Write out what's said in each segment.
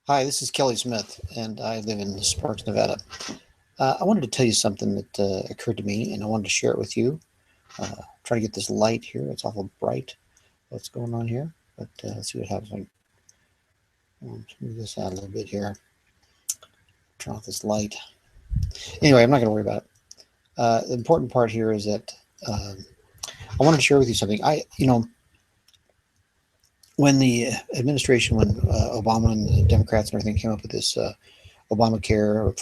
Hi, this is Kelly Smith, and I live in Sparks, Nevada. I wanted to tell you something that occurred to me, and I wanted to share it with you. Try to get this light here. It's awful bright. What's going on here? But let's see what happens. I'll move this out a little bit here. Turn off this light. Anyway, I'm not going to worry about it. The important part here is that I wanted to share with you something. When the administration, when Obama and the Democrats and everything came up with this Obamacare,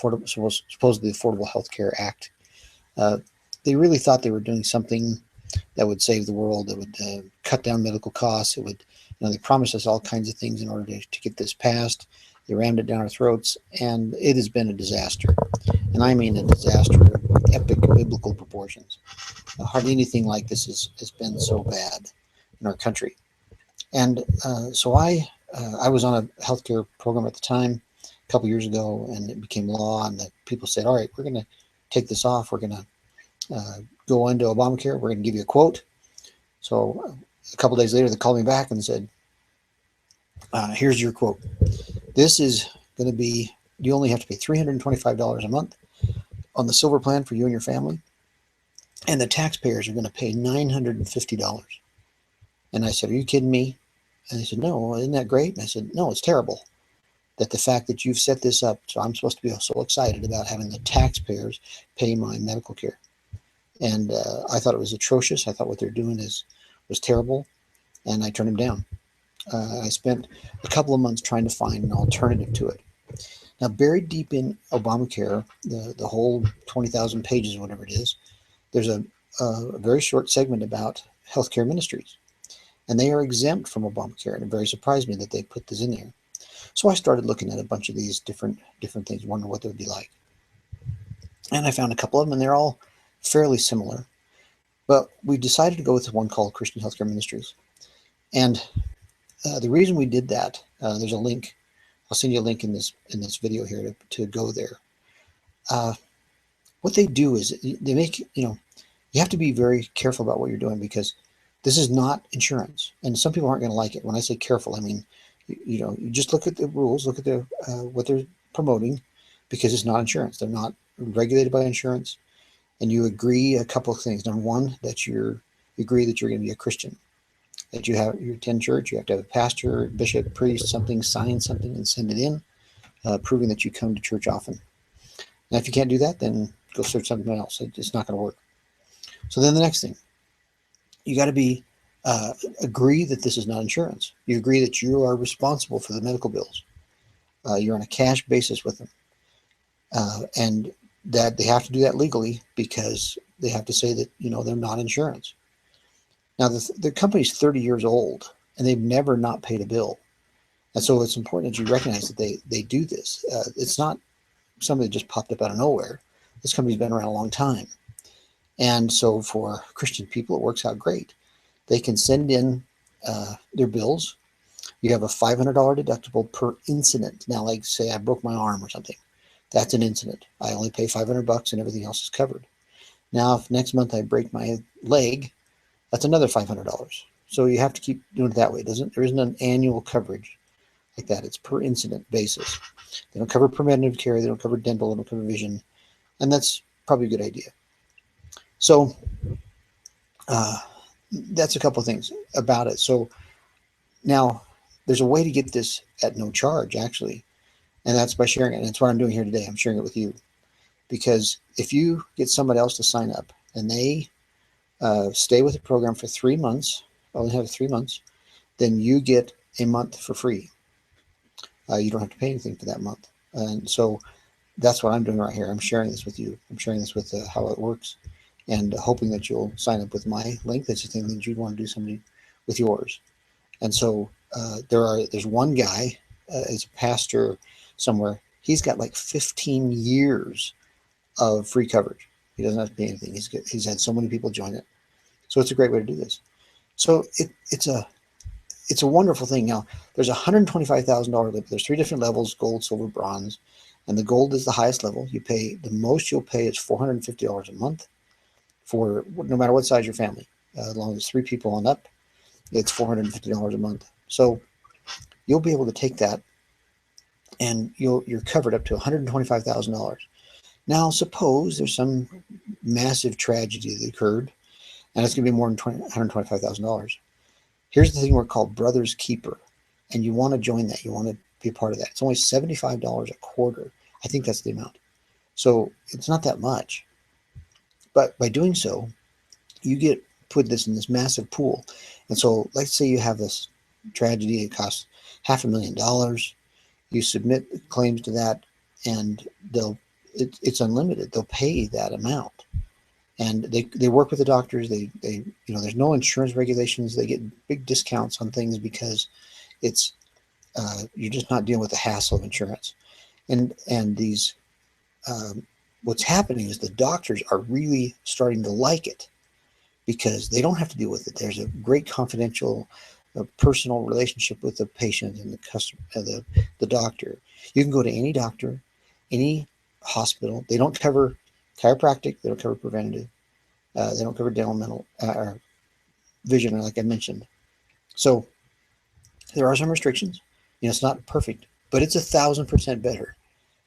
supposedly Affordable Health Care Act, uh, they really thought they were doing something that would save the world, that would cut down medical costs. It would, they promised us all kinds of things in order to get this passed. They rammed it down our throats, and it has been a disaster. And I mean a disaster of epic biblical proportions. Hardly anything like this has been so bad in our country. And so I was on a healthcare program at the time, a couple years ago, and it became law. And the people said, "All right, we're going to take this off. We're going to go into Obamacare. We're going to give you a quote." So a couple days later, they called me back and said, "Here's your quote. This is going to be, you only have to pay $325 a month on the silver plan for you and your family, and the taxpayers are going to pay $950." And I said, "Are you kidding me?" And they said, "No, isn't that great?" And I said, "No, it's terrible that the fact that you've set this up, so I'm supposed to be so excited about having the taxpayers pay my medical care." And I thought it was atrocious. I thought what they're doing was terrible, and I turned them down. I spent a couple of months trying to find an alternative to it. Now, buried deep in Obamacare, the whole 20,000 pages, whatever it is, there's a very short segment about healthcare ministries, and they are exempt from Obamacare. And it very surprised me that they put this in there. So I started looking at a bunch of these different things, wondering what they would be like. And I found a couple of them, and they're all fairly similar. But we decided to go with one called Christian Healthcare Ministries. And the reason we did that, there's a link. I'll send you a link in this video here to go there. What they do is they make, you have to be very careful about what you're doing, because this is not insurance. And some people aren't going to like it. When I say careful, I mean, you just look at the rules, look at what they're promoting, because it's not insurance. They're not regulated by insurance. And you agree a couple of things. Number one, that you agree that you're going to be a Christian, that you attend church. You have to have a pastor, bishop, priest, something, sign something and send it in, proving that you come to church often. And if you can't do that, then go search something else. It's not going to work. So then the next thing, you got to be agree that this is not insurance. You agree that you are responsible for the medical bills. You're on a cash basis with them, and that they have to do that legally, because they have to say that they're not insurance. Now the company's 30 years old, and they've never not paid a bill, and so it's important that you recognize that they do this. It's not something that just popped up out of nowhere. This company's been around a long time, and so for Christian people, it works out great. They can send in their bills. You have a $500 deductible per incident. Now, like say I broke my arm or something, that's an incident. I only pay $500 and everything else is covered. Now, if next month I break my leg, that's another $500. So you have to keep doing it that way. There isn't an annual coverage like that. It's per incident basis. They don't cover preventative care. They don't cover dental. They don't cover vision. And that's probably a good idea. So that's a couple of things about it. So now there's a way to get this at no charge, actually, and that's by sharing it. And that's what I'm doing here today. I'm sharing it with you, because if you get somebody else to sign up and they stay with the program for 3 months, only have 3 months, then you get a month for free. You don't have to pay anything for that month. And so that's what I'm doing right here. I'm sharing this with you. I'm sharing this with how it works, and hoping that you'll sign up with my link. That's the thing that you'd want to do something with yours. And so there's one guy, is a pastor somewhere. He's got like 15 years of free coverage. He doesn't have to pay anything. He's had so many people join it. So it's a great way to do this. So it's a wonderful thing. Now, there's a $125,000 limit. There's 3 different levels: gold, silver, bronze. And the gold is the highest level. The most you'll pay is $450 a month for no matter what size your family. As long as 3 people and up, it's $450 a month. So you'll be able to take that and you're covered up to $125,000. Now, suppose there's some massive tragedy that occurred, and it's going to be more than $125,000. Here's the thing we're called Brothers Keeper, and you want to join that. You want to be a part of that. It's only $75 a quarter. I think that's the amount. So it's not that much. But by doing so, you get put this in this massive pool. And so let's say you have this tragedy, it costs $500,000. You submit claims to that, and it's unlimited. They'll pay that amount. And they work with the doctors. They there's no insurance regulations. They get big discounts on things because it's you're just not dealing with the hassle of insurance. And these what's happening is the doctors are really starting to like it because they don't have to deal with it. There's a great confidential, personal relationship with the patient and the customer, the doctor. You can go to any doctor, any hospital. They don't cover chiropractic. They don't cover preventative. They don't cover dental, mental, or vision, like I mentioned. So there are some restrictions. It's not perfect, but it's 1,000% better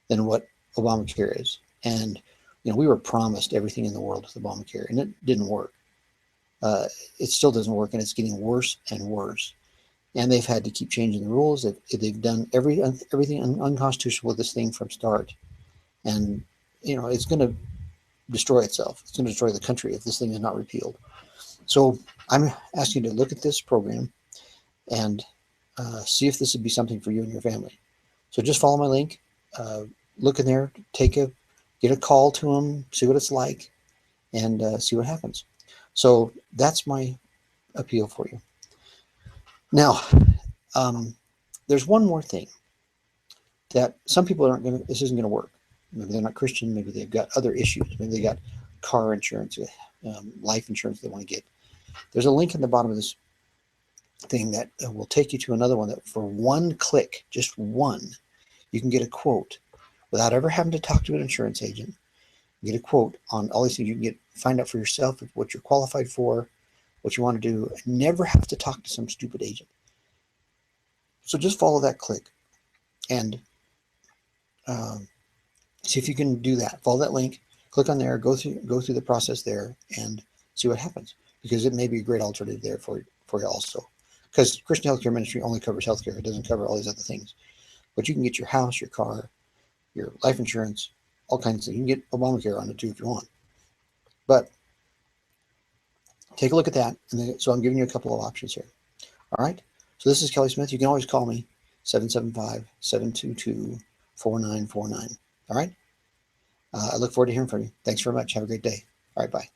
than what Obamacare is. And we were promised everything in the world with Obamacare, and it didn't work. It still doesn't work, and it's getting worse and worse. And they've had to keep changing the rules. They've done everything unconstitutional with this thing from start. And it's going to destroy itself. It's going to destroy the country if this thing is not repealed. So I'm asking you to look at this program and see if this would be something for you and your family. So just follow my link. Look in there. Get a call to them. See what it's like, and see what happens. So that's my appeal for you. Now, there's one more thing that some people this isn't going to work. Maybe they're not Christian. Maybe they've got other issues. Maybe they got car insurance, life insurance they want to get. There's a link in the bottom of this thing that will take you to another one that for one click, just one, you can get a quote without ever having to talk to an insurance agent. Get a quote on all these things. You can find out for yourself what you're qualified for, what you want to do, and never have to talk to some stupid agent. So just follow that click and see if you can do that. Follow that link, click on there, go through the process there, and see what happens, because it may be a great alternative there for you also. Because Christian Healthcare Ministry only covers healthcare; it doesn't cover all these other things. But you can get your house, your car, your life insurance, all kinds of things. You can get Obamacare on it too if you want. But take a look at that. So I'm giving you a couple of options here. All right. So this is Kelly Smith. You can always call me, 775-722-4949. All right. I look forward to hearing from you. Thanks very much. Have a great day. All right. Bye.